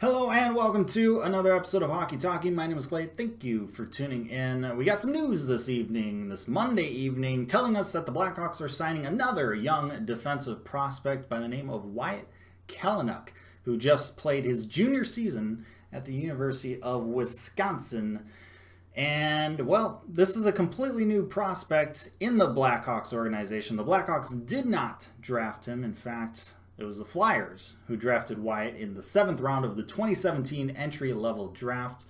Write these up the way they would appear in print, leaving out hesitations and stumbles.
Hello and welcome to another episode of Hockey Talking. My name is Clay. Thank you for tuning in. We got some news this Monday evening, telling us that the Blackhawks are signing another young defensive prospect by the name of Wyatt Kalynuk, who just played his junior season at the University of Wisconsin. And, well, this is a completely new prospect in the Blackhawks organization. The Blackhawks did not draft him. In fact, it was the Flyers who drafted Wyatt in the 7th round of the 2017 entry-level draft.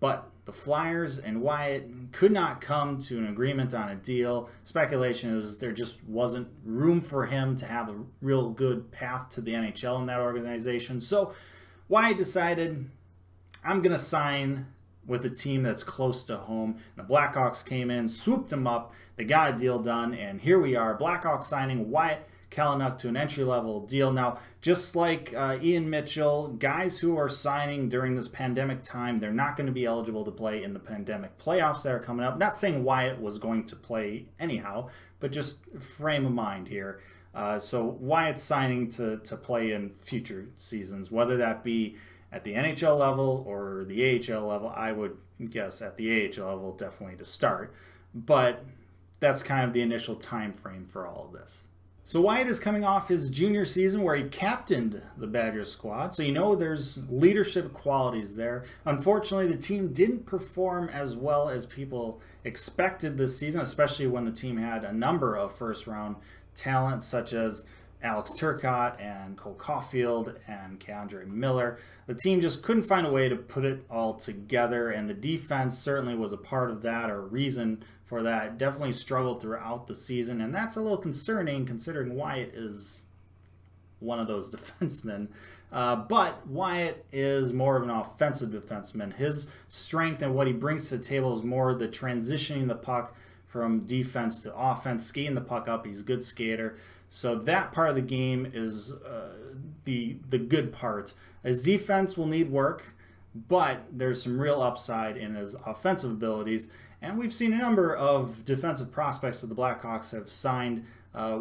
But the Flyers and Wyatt could not come to an agreement on a deal. Speculation is there just wasn't room for him to have a real good path to the NHL in that organization. So Wyatt decided, I'm going to sign with a team that's close to home. And the Blackhawks came in, swooped him up, they got a deal done, and here we are. Blackhawks signing Wyatt Kalynuk to an entry-level deal. Now, just like Ian Mitchell, guys who are signing during this pandemic time, they're not going to be eligible to play in the pandemic playoffs that are coming up. Not saying Wyatt was going to play anyhow, but just frame of mind here. So Wyatt's signing to play in future seasons, whether that be at the NHL level or the AHL level. I would guess at the AHL level definitely to start, but that's kind of the initial time frame for all of this. So Wyatt is coming off his junior season where he captained the Badgers squad, so you know there's leadership qualities there. Unfortunately, the team didn't perform as well as people expected this season, especially when the team had a number of first-round talent such as Alex Turcotte and Cole Caulfield and K'Andre Miller. The team just couldn't find a way to put it all together, and the defense certainly was a part of that, or reason for that. It definitely struggled throughout the season, and that's a little concerning considering Wyatt is one of those defensemen. But Wyatt is more of an offensive defenseman. His strength and what he brings to the table is more the transitioning the puck from defense to offense, skating the puck up. He's a good skater. So that part of the game is the good part. His defense will need work, but there's some real upside in his offensive abilities. And we've seen a number of defensive prospects that the Blackhawks have signed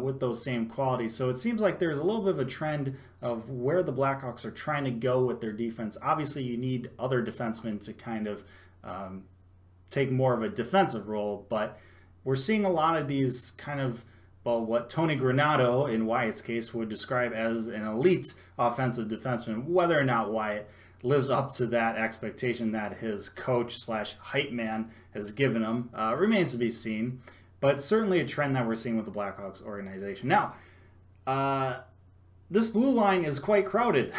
with those same qualities. So it seems like there's a little bit of a trend of where the Blackhawks are trying to go with their defense. Obviously, you need other defensemen to kind of take more of a defensive role, but we're seeing a lot of these kind of, well, what Tony Granato, in Wyatt's case, would describe as an elite offensive defenseman. Whether or not Wyatt lives up to that expectation that his coach/hype man has given him remains to be seen. But certainly a trend that we're seeing with the Blackhawks organization. Now, this blue line is quite crowded.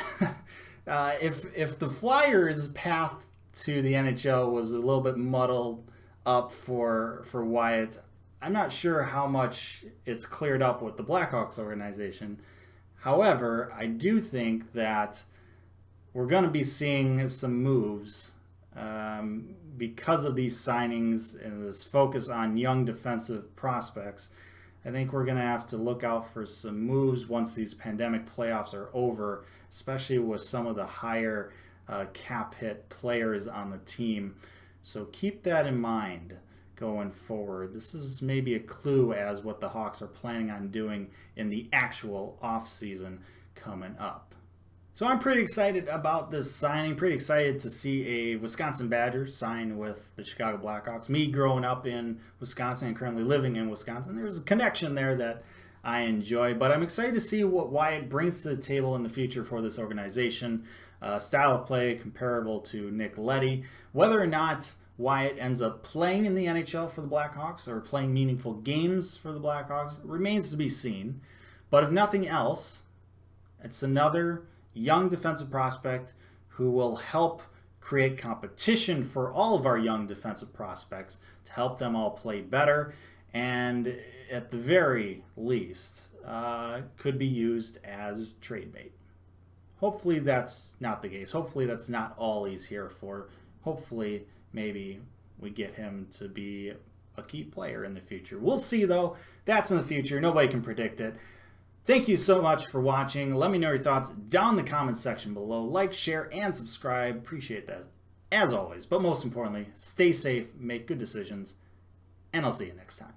If the Flyers' path to the NHL was a little bit muddled up for Wyatt, I'm not sure how much it's cleared up with the Blackhawks organization. However, I do think that we're going to be seeing some moves because of these signings and this focus on young defensive prospects. I think we're going to have to look out for some moves once these pandemic playoffs are over, especially with some of the higher cap hit players on the team. So keep that in mind going forward. This is maybe a clue as what the Hawks are planning on doing in the actual offseason coming up. So I'm pretty excited about this signing, pretty excited to see a Wisconsin Badger sign with the Chicago Blackhawks. Me growing up in Wisconsin and currently living in Wisconsin, there's a connection there that I enjoy, but I'm excited to see what Wyatt brings to the table in the future for this organization. Style of play comparable to Nick Leddy. Whether or not Wyatt ends up playing in the NHL for the Blackhawks or playing meaningful games for the Blackhawks remains to be seen. But if nothing else, it's another young defensive prospect who will help create competition for all of our young defensive prospects to help them all play better, and at the very least could be used as trade bait. Hopefully that's not the case. Hopefully that's not all he's here for. Hopefully maybe we get him to be a key player in the future. We'll see, though. That's in the future. Nobody can predict it. Thank you so much for watching. Let me know your thoughts down in the comments section below. Like, share, and subscribe. Appreciate that as always. But most importantly, stay safe, make good decisions, and I'll see you next time.